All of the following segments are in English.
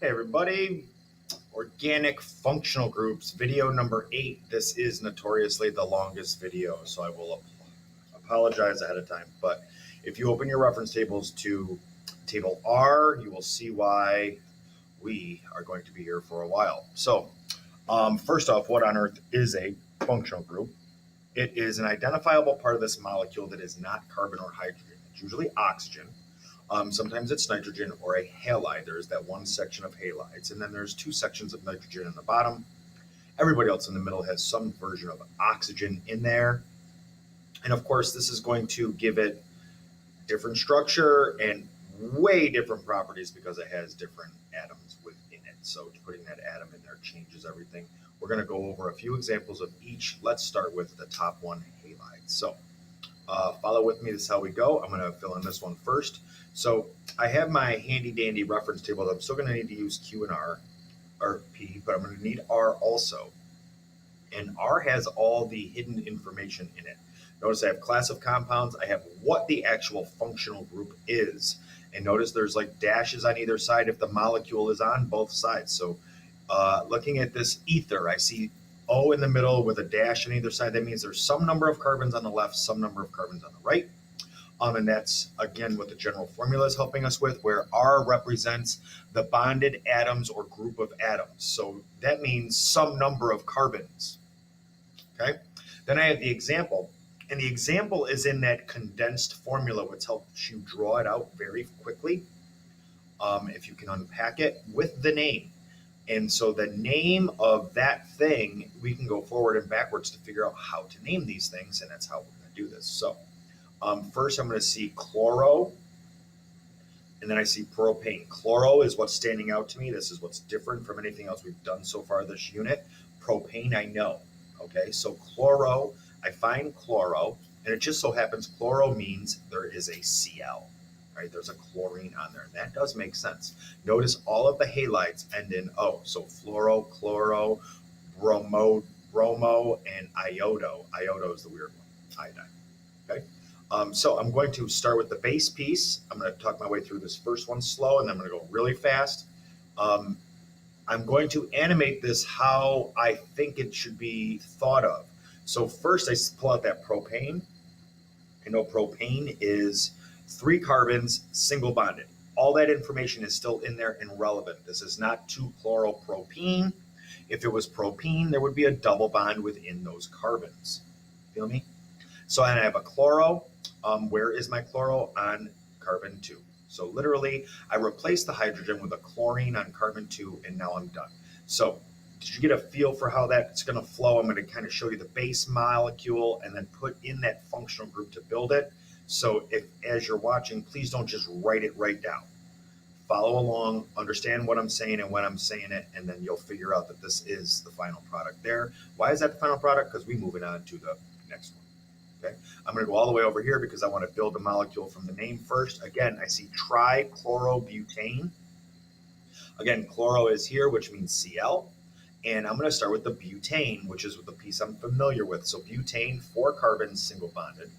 Hey everybody, organic functional groups, video number 8. This is notoriously the longest video, so I will apologize ahead of time. But if you open your reference tables to table R, you will see why we are going to be here for a while. So first off, what on earth is a functional group? It is an identifiable part of this molecule that is not carbon or hydrogen. It's usually oxygen. Sometimes it's nitrogen or a halide. There's that one section of halides, and then there's two sections of nitrogen in the bottom. Everybody else in the middle has some version of oxygen in there. And of course, this is going to give it different structure and way different properties because it has different atoms within it. So putting that atom in there changes everything. We're going to go over a few examples of each. Let's start with the top one, halide. So follow with me. This is how we go. I'm going to fill in this one first. So I have my handy dandy reference table. I'm still going to need to use Q and R, or P, but I'm going to need R also. And R has all the hidden information in it. Notice I have class of compounds. I have what the actual functional group is. And notice there's like dashes on either side if the molecule is on both sides. So looking at this ether, I see O in the middle with a dash on either side. That means there's some number of carbons on the left, some number of carbons on the right. And that's, again, what the general formula is helping us with, where R represents the bonded atoms or group of atoms. So that means some number of carbons. Okay. Then I have the example. And the example is in that condensed formula, which helps you draw it out very quickly. If you can unpack it with the name. And so the name of that thing, we can go forward and backwards to figure out how to name these things. And that's how we're going to do this. So first, I'm going to see chloro, and then I see propane. Chloro is what's standing out to me. This is what's different from anything else we've done so far this unit. Propane, I know. Okay, so chloro, I find chloro, and it just so happens chloro means there is a Cl, right? There's a chlorine on there, and that does make sense. Notice all of the halides end in O, so fluoro, chloro, bromo, and iodo. Iodo is the weird one, iodine, okay? So I'm going to start with the base piece. I'm going to talk my way through this first one slow, and then I'm going to go really fast. I'm going to animate this how I think it should be thought of. So first I pull out that propane. I know propane is 3 carbons, single bonded. All that information is still in there and relevant. This is not 2-chloropropene. If it was propene, there would be a double bond within those carbons. Feel me? So I have a chloro. Where is my chloro? On carbon 2. So literally, I replaced the hydrogen with a chlorine on carbon 2, and now I'm done. So did you get a feel for how that's going to flow? I'm going to kind of show you the base molecule and then put in that functional group to build it. So if, as you're watching, please don't just write it right down. Follow along, understand what I'm saying and when I'm saying it, and then you'll figure out that this is the final product there. Why is that the final product? Because we're moving on to the next one. Okay, I'm going to go all the way over here because I want to build the molecule from the name first. Again, I see trichlorobutane. Again, chloro is here, which means Cl. And I'm going to start with the butane, which is the piece I'm familiar with. So butane, 4 carbons, single bonded.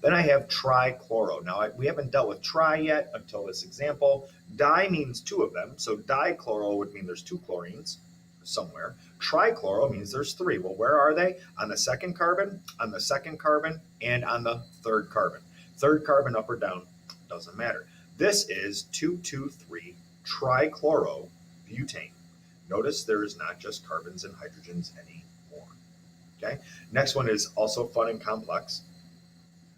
Then I have trichloro. Now, we haven't dealt with tri yet until this example. Di means 2 of them. So dichloro would mean there's 2 chlorines somewhere. Trichloro means there's 3. Well, where are they? On the second carbon, on the second carbon, and on the third carbon. Third carbon up or down, doesn't matter. This is 2,2,3 trichlorobutane. Notice there is not just carbons and hydrogens anymore. Okay. Next one is also fun and complex.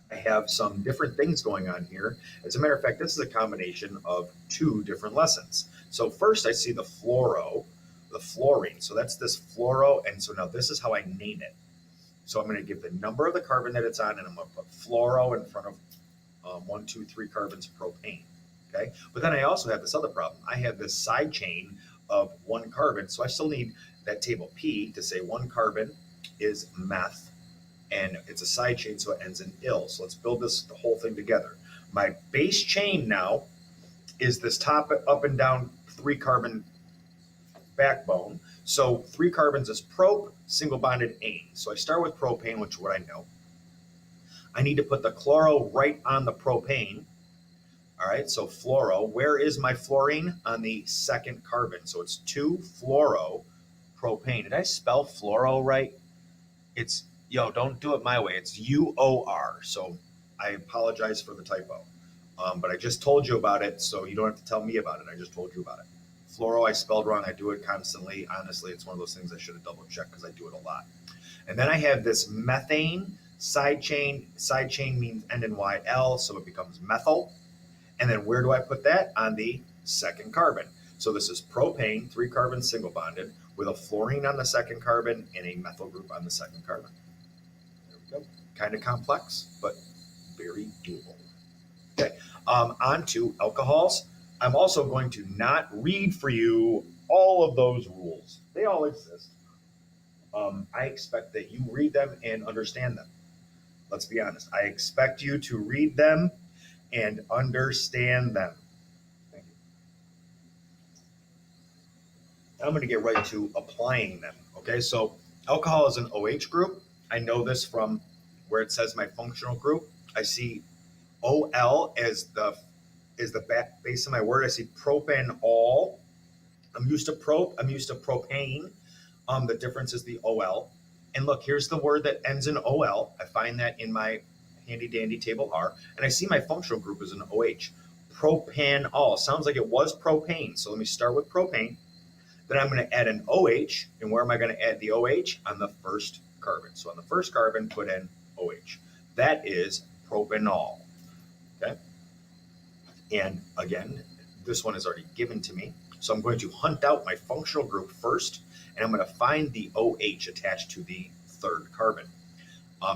I have some different things going on here. As a matter of fact, this is a combination of 2 different lessons. So first I see the fluorine. So that's this fluoro, and so now this is how I name it. So I'm going to give the number of the carbon that it's on, and I'm going to put fluoro in front of 1, 2, 3 carbons of propane. Okay, but then I also have this other problem. I have this side chain of 1 carbon, so I still need that table P to say 1 carbon is meth, and it's a side chain, so it ends in -il. So let's build the whole thing together. My base chain now is this top up and down 3 carbon backbone. So 3 carbons is prop, single bonded ane. So I start with propane, which is what I know. I need to put the chloro right on the propane. All right, so fluoro. Where is my fluorine? On the second carbon. So it's 2-fluoropropane. Did I spell fluoro right? It's, don't do it my way. It's UOR. So I apologize for the typo. But I just told you about it, so you don't have to tell me about it. I just told you about it. Fluoro, I spelled wrong. I do it constantly. Honestly, it's one of those things I should have double checked because I do it a lot. And then I have this methane side chain. Side chain means end in YL, so it becomes methyl. And then where do I put that? On the second carbon. So this is propane, 3 carbons single bonded, with a fluorine on the second carbon and a methyl group on the second carbon. There we go. Kind of complex, but very doable. Okay, on to alcohols. I'm also going to not read for you all of those rules. They all exist. I expect that you read them and understand them. Let's be honest. I expect you to read them and understand them. Thank you. I'm going to get right to applying them. Okay, so alcohol is an OH group. I know this from where it says my functional group. I see OL as the base of my word. I see propanol. I'm used to propane. The difference is the OL. And look, here's the word that ends in OL. I find that in my handy dandy table R, and I see my functional group is an OH. Propanol sounds like it was propane. So let me start with propane. Then I'm going to add an OH. And where am I going to add the OH? On the first carbon. So on the first carbon, put in OH. That is propanol. Okay. And again, this one is already given to me. So I'm going to hunt out my functional group first, and I'm going to find the OH attached to the third carbon.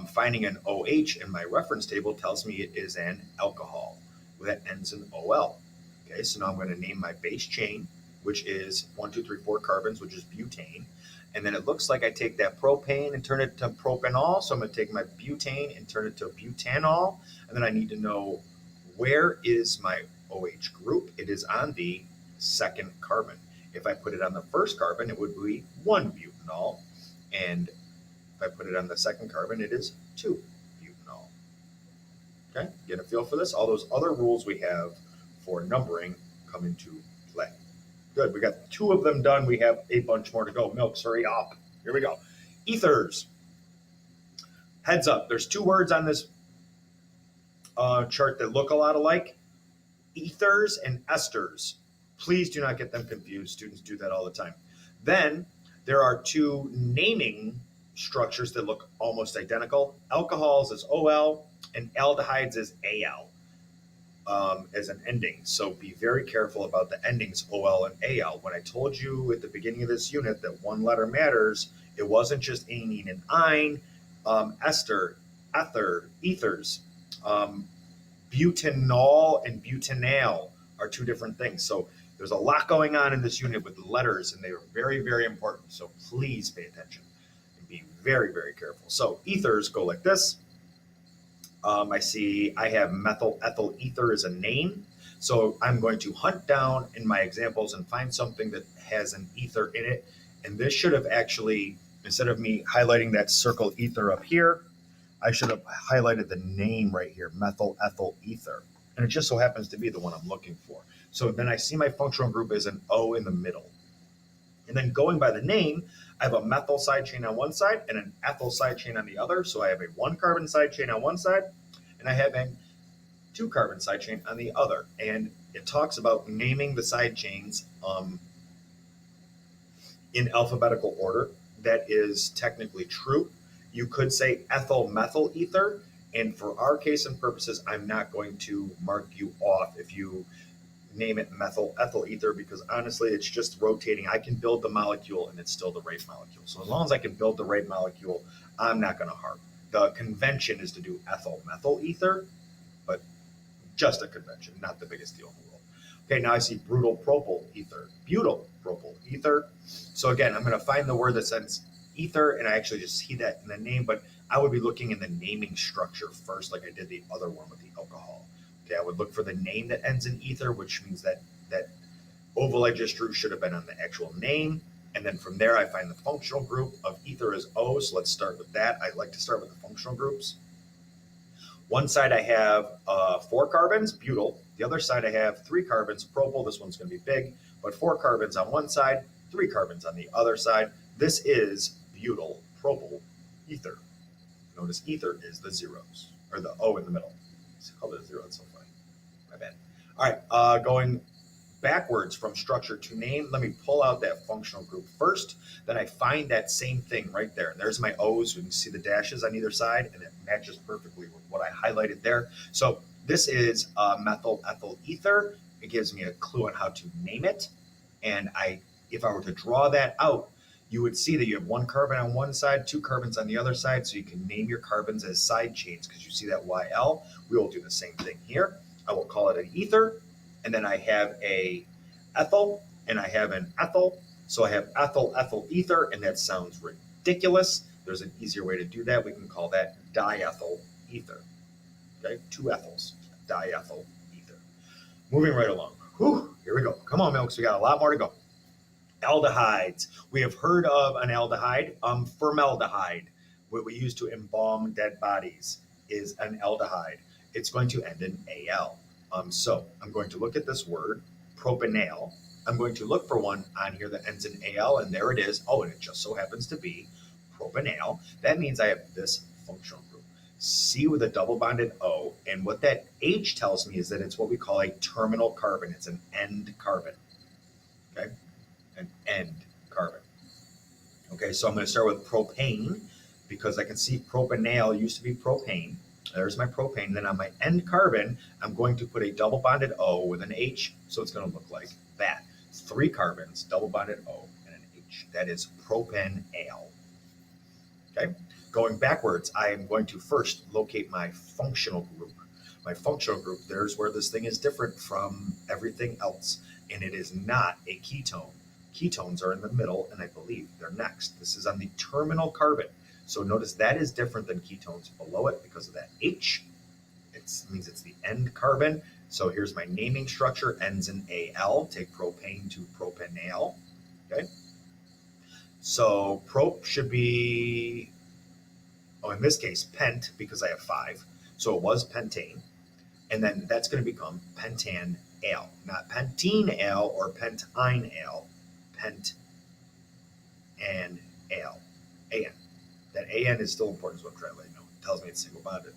Finding an OH in my reference table tells me it is an alcohol that ends in OL. Okay, so now I'm going to name my base chain, which is 1, 2, 3, 4 carbons, which is butane. And then it looks like I take that propane and turn it to propanol. So I'm going to take my butane and turn it to butanol. And then I need to know, where is my OH group? It is on the second carbon. If I put it on the first carbon, it would be 1-butanol. And if I put it on the second carbon, it is 2-butanol. Okay, get a feel for this? All those other rules we have for numbering come into play. Good, we got 2 of them done. We have a bunch more to go. Milks, hurry up. Here we go. Ethers. Heads up, there's 2 words on this chart that look a lot alike. Ethers and esters. Please do not get them confused. Students do that all the time. Then there are 2 naming structures that look almost identical. Alcohols is OL and aldehydes is AL as an ending. So be very careful about the endings OL and AL. When I told you at the beginning of this unit that one letter matters, it wasn't just amine and ine, ester, ether, ethers. Butanol and butanal are 2 different things. So there's a lot going on in this unit with the letters, and they are very, very important. So please pay attention and be very, very careful. So ethers go like this. I see I have methyl ethyl ether as a name. So I'm going to hunt down in my examples and find something that has an ether in it. And this should have actually, instead of me highlighting that circle ether up here, I should have highlighted the name right here, methyl ethyl ether. And it just so happens to be the one I'm looking for. So then I see my functional group as an O in the middle. And then going by the name, I have a methyl side chain on one side and an ethyl side chain on the other. So I have a 1 carbon side chain on one side, and I have a 2 carbon side chain on the other. And it talks about naming the side chains in alphabetical order. That is technically true. You could say ethyl methyl ether. And for our case and purposes, I'm not going to mark you off if you name it methyl ethyl ether, because honestly, it's just rotating. I can build the molecule and it's still the right molecule. So as long as I can build the right molecule, I'm not going to harp. The convention is to do ethyl methyl ether, but just a convention, not the biggest deal in the world. Okay, now I see butyl propyl ether, butyl propyl ether. So again, I'm going to find the word that says ether, and I actually just see that in the name, but I would be looking in the naming structure first, like I did the other one with the alcohol. Okay, I would look for the name that ends in ether, which means that oval I just drew should have been on the actual name. And then from there, I find the functional group of ether is O. So let's start with that. I like to start with the functional groups. One side I have 4 carbons, butyl. The other side I have 3 carbons, propyl, this one's going to be big, but 4 carbons on one side, 3 carbons on the other side. This is butyl propyl ether. Notice ether is the zeros, or the O in the middle. It's called a zero, it's so funny. My bad. All right, going backwards from structure to name, let me pull out that functional group first. Then I find that same thing right there. There's my O's. You can see the dashes on either side, and it matches perfectly with what I highlighted there. So this is methyl ethyl ether. It gives me a clue on how to name it. And if I were to draw that out, you would see that you have 1 carbon on one side, 2 carbons on the other side, so you can name your carbons as side chains because you see that YL. We will do the same thing here. I will call it an ether, and then I have a ethyl, and I have an ethyl. So I have ethyl ethyl ether, and that sounds ridiculous. There's an easier way to do that. We can call that diethyl ether. Okay, 2 ethyls, diethyl ether. Moving right along. Whew, here we go. Come on, Milks, we got a lot more to go. Aldehydes. We have heard of an aldehyde. Formaldehyde, what we use to embalm dead bodies, is an aldehyde. It's going to end in AL. So I'm going to look at this word, propanal. I'm going to look for one on here that ends in AL, and there it is. Oh, and it just so happens to be propanal. That means I have this functional group. C with a double bonded O, and what that H tells me is that it's what we call a terminal carbon. It's an end carbon. Okay, an end carbon. Okay, so I'm going to start with propane because I can see propanal used to be propane. There's my propane. Then on my end carbon, I'm going to put a double bonded O with an H, so it's going to look like that. 3 carbons, double bonded O, and an H. That is propanal. Okay, going backwards, I am going to first locate my functional group. My functional group, there's where this thing is different from everything else, and it is not a ketone. Ketones are in the middle, and I believe they're next. This is on the terminal carbon. So notice that is different than ketones below it because of that H. It means it's the end carbon. So here's my naming structure, ends in AL. Take propane to propanal. Okay. So prop should be, in this case, pent because I have 5. So it was pentane. And then that's going to become pentanal, not pentenal or pentyneal. Pent and al. AN. That AN is still important, is what I'm trying to let you know. It tells me it's single bonded.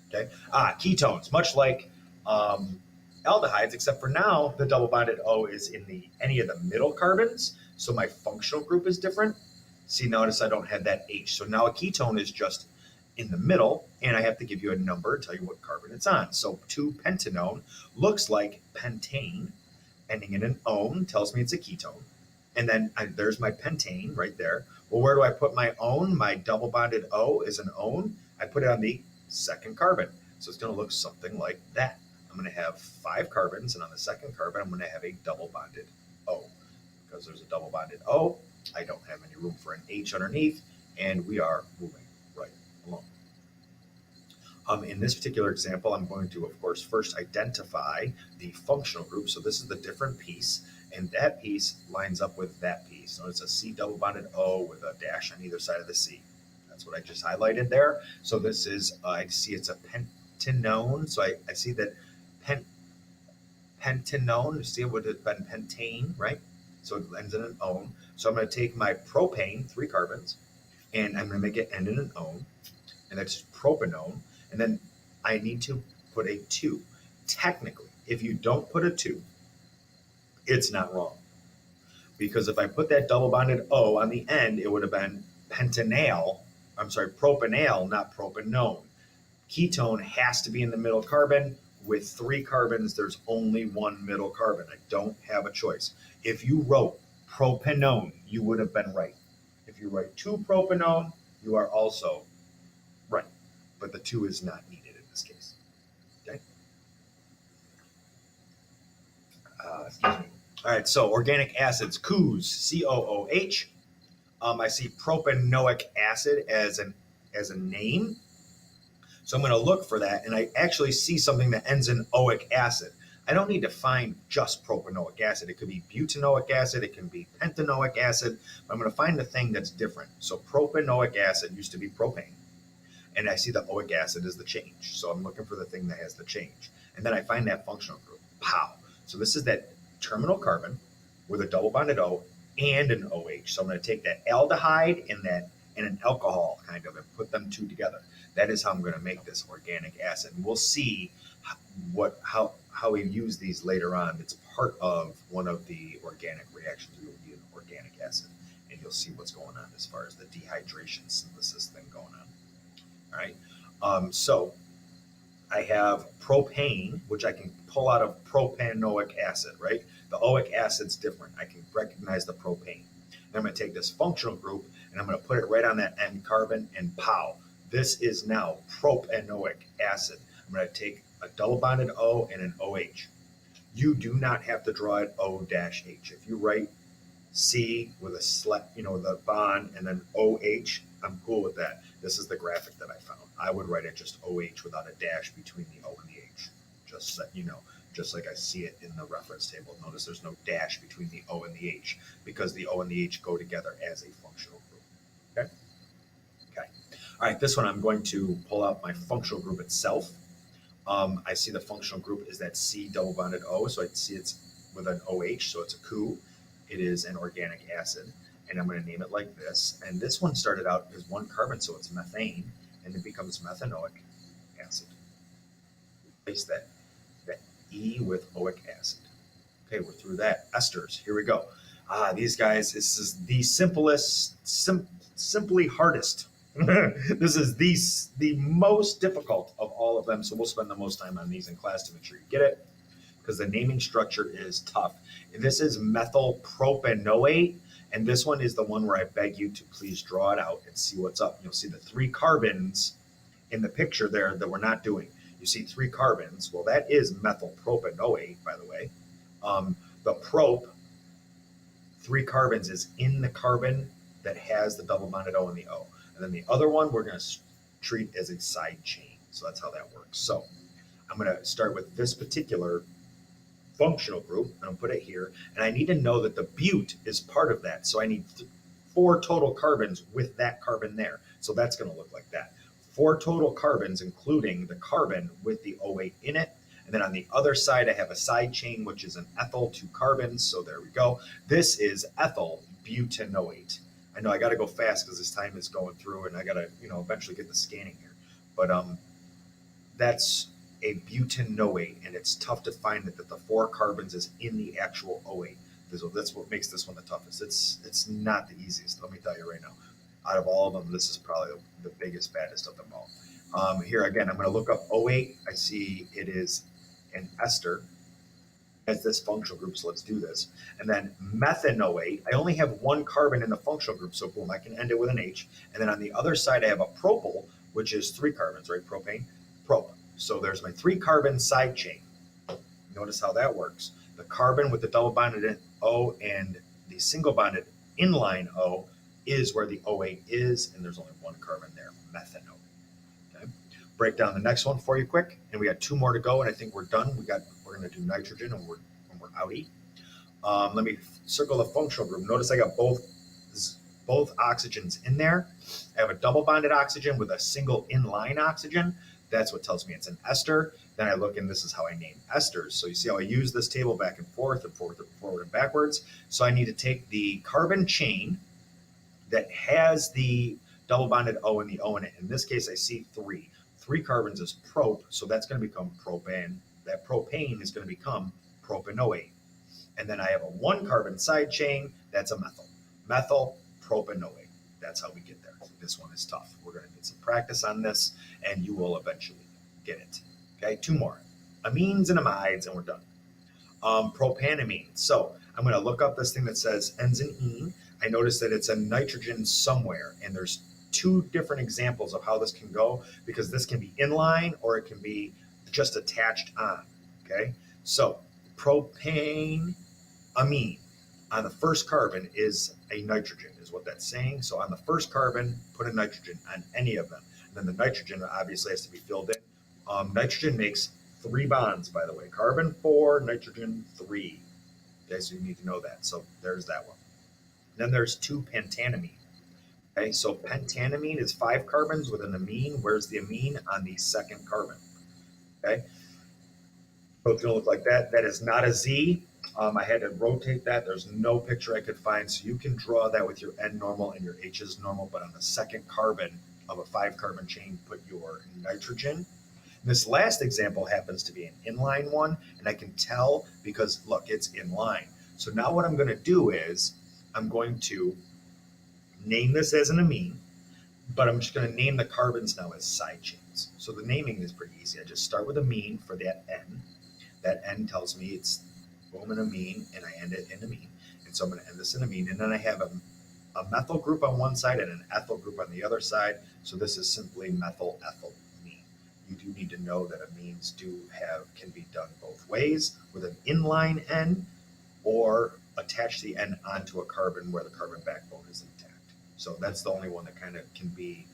Okay. Ketones, much like aldehydes, except for now the double bonded O is in any of the middle carbons. So my functional group is different. See, notice I don't have that H. So now a ketone is just in the middle, and I have to give you a number, tell you what carbon it's on. So 2-pentanone looks like pentane, ending in an one, tells me it's a ketone. And then there's my pentane right there. Well, where do I put my one? My double bonded O is an one. I put it on the second carbon. So it's going to look something like that. I'm going to have 5 carbons, and on the second carbon, I'm going to have a double bonded O. Because there's a double bonded O, I don't have any room for an H underneath, and we are moving right along. In this particular example, I'm going to, of course, first identify the functional group. So this is the different piece, and that piece lines up with that piece. So it's a C double bonded O with a dash on either side of the C. That's what I just highlighted there. So this is, I see it's a pentanone. So I see that pentanone, you see it would have been pentane, right? So it ends in an one. So I'm going to take my propane, 3 carbons, and I'm going to make it end in an one, and that's propanone. And then I need to put a 2. Technically, if you don't put a 2, it's not wrong. Because if I put that double bonded O on the end, it would have been propanal, not propanone. Ketone has to be in the middle carbon. With 3 carbons, there's only 1 middle carbon. I don't have a choice. If you wrote propanone, you would have been right. If you write 2-propanone, you are also right. But the 2 is not needed in this case. Okay. Excuse me. All right. So organic acids, COOH, COOH. I see propanoic acid as a name. So I'm going to look for that, and I actually see something that ends in oic acid. I don't need to find just propanoic acid. It could be butanoic acid. It can be pentanoic acid. But I'm going to find the thing that's different. So propanoic acid used to be propane. And I see the oic acid is the change. So I'm looking for the thing that has the change. And then I find that functional group. pow. So this is that terminal carbon with a double bonded O and an OH. So I'm going to take that aldehyde and an alcohol kind of and put them two together. That is how I'm going to make this organic acid. And we'll see how we use these later on. It's part of one of the organic reactions. We will be an organic acid, and you'll see what's going on as far as the dehydration synthesis thing going on. All right. So I have propane, which I can pull out of propanoic acid, right? The oic acid's different. I can recognize the propane. And I'm going to take this functional group and I'm going to put it right on that end carbon and pow. This is now propanoic acid. I'm going to take a double bonded O and an OH. You do not have to draw it O-H. If you write C with the bond and then OH, I'm cool with that. This is the graphic that I found. I would write it just OH without a dash between the O and the H, just so you know, just like I see it in the reference table. Notice there's no dash between the O and the H because the O and the H go together as a functional group. Okay. Okay. All right. This one I'm going to pull out my functional group itself. I see the functional group is that C double bonded O, so I see it's with an OH, so it's a COO. It is an organic acid, and I'm going to name it like this. And this one started out as one carbon, so it's methane, and it becomes methanoic acid. Replace that E with oic acid. Okay, we're through that. Esters, here we go. These guys, this is the simply hardest. This is the most difficult of all of them, so we'll spend the most time on these in class to make sure you get it, because the naming structure is tough. This is methyl propanoate, and this one is the one where I beg you to please draw it out and see what's up. You'll see the 3 carbons in the picture there that we're not doing. You see 3 carbons. Well, that is methyl propanoate, by the way. The prop, 3 carbons, is in the carbon that has the double bonded O and the O. And then the other one we're going to treat as a side chain. So that's how that works. So I'm going to start with this particular functional group, and I'll put it here. And I need to know that the bute is part of that. So I need 4 total carbons with that carbon there. So that's going to look like that. 4 total carbons, including the carbon with the OH in it. And then on the other side, I have a side chain, which is an ethyl, 2 carbons. So there we go. This is ethyl butanoate. I know I got to go fast because this time is going through, and I got to, eventually get the scanning here. But that's a butanoate, and it's tough to find that the 4 carbons is in the actual OH. That's what makes this one the toughest. It's not the easiest, let me tell you right now. Out of all of them, this is probably the biggest, baddest of them all. Here again, I'm going to look up OH. I see it is an ester as this functional group, so let's do this. And then methanoate, I only have 1 carbon in the functional group, so boom, I can end it with an H. And then on the other side, I have a propyl, which is 3 carbons, right? Propane, prop. So there's my 3 carbon side chain. Notice how that works. The carbon with the double bonded O and the single bonded inline O is where the OH is, and there's only 1 carbon there, methanoate. Okay. Break down the next one for you quick, and we got 2 more to go, and I think we're done. We're going to do nitrogen, and we're outie. Let me circle the functional group. Notice I got both oxygens in there. I have a double bonded oxygen with a single inline oxygen. That's what tells me it's an ester. Then I look, and this is how I name esters. So you see how I use this table back and forward and backwards. So I need to take the carbon chain that has the double bonded O and the O in it. In this case, I see 3. 3 carbons is prop, so that's going to become propane. That propane is going to become propanoate. And then I have a 1 carbon side chain, that's a methyl propanoate. That's how we get there. This one is tough. We're going to get some practice on this, and you will eventually get it. Okay, 2 more. Amines and amides, and we're done. Propanamine. So I'm going to look up this thing that says ends in ene. I notice that it's a nitrogen somewhere, and there's 2 different examples of how this can go, because this can be inline or it can be just attached on. Okay, so propanamine on the first carbon is a nitrogen, is what that's saying. So on the first carbon, put a nitrogen on any of them. And then the nitrogen obviously has to be filled in. Nitrogen makes 3 bonds, by the way. Carbon 4, nitrogen 3. Okay, so you need to know that. So there's that one. Then there's 2-pentanamine. Okay, so pentanamine is 5 carbons with an amine. Where's the amine? On the second carbon. Okay. So it's going to look like that. That is not a Z. I had to rotate that. There's no picture I could find. So you can draw that with your N normal and your H's normal, but on the second carbon of a 5-carbon chain, put your nitrogen. This last example happens to be an inline one, and I can tell because look, it's inline. So now what I'm going to do is I'm going to name this as an amine, but I'm just going to name the carbons now as side chains. So the naming is pretty easy. I just start with amine for that N. That N tells me it's boom an amine, and I end it in amine. And so I'm going to end this in amine, and then I have a methyl group on one side and an ethyl group on the other side. So this is simply methyl ethyl amine. You do need to know that amines can be done both ways with an inline N, or attach the N onto a carbon where the carbon backbone is intact. So that's the only one that kind of can be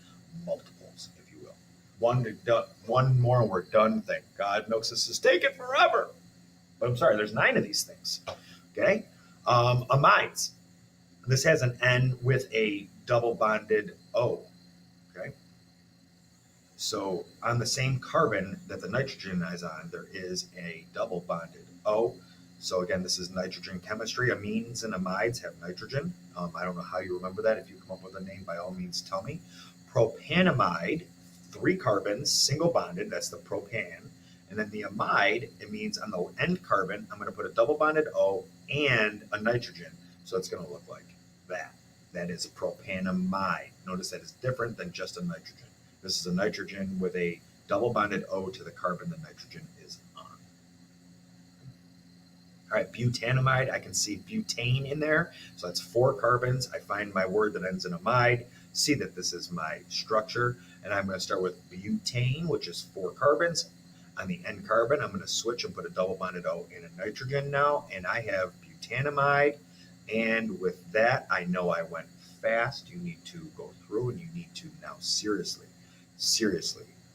multiples, if you will. One more and we're done. Thank God, Noxus is taking forever. But I'm sorry, there's 9 of these things. Okay, amides. This has an N with a double bonded O. Okay, so on the same carbon that the nitrogen is on, there is a double bonded O. So again, this is nitrogen chemistry. Amines and amides have nitrogen. I don't know how you remember that. If you come up with a name, by all means, tell me. Propanamide, 3 carbons, single bonded. That's the propan. And then the amide, it means on the end carbon, I'm going to put a double bonded O and a nitrogen. So it's going to look like that. That is propanamide. Notice that is different than just a nitrogen. This is a nitrogen with a double bonded O to the carbon the nitrogen is on. All right, butanamide, I can see butane in there. So that's 4 carbons. I find my word that ends in amide, see that this is my structure, and I'm going to start with butane, which is 4 carbons. On the end carbon, I'm going to switch and put a double bonded O and a nitrogen now, and I have butanamide. And with that, I know I went fast. You need to go through and you need to now seriously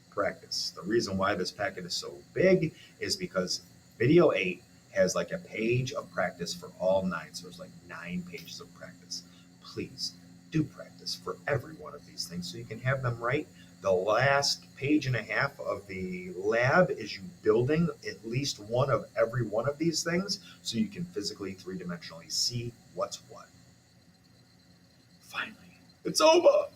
practice. The reason why this packet is so big is because video 8 has like a page of practice for all 9. So there's like 9 pages of practice. Please do practice for every one of these things so you can have them right. The last page and a half of the lab is you building at least one of every one of these things so you can physically 3-dimensionally see what's what. Finally, it's over.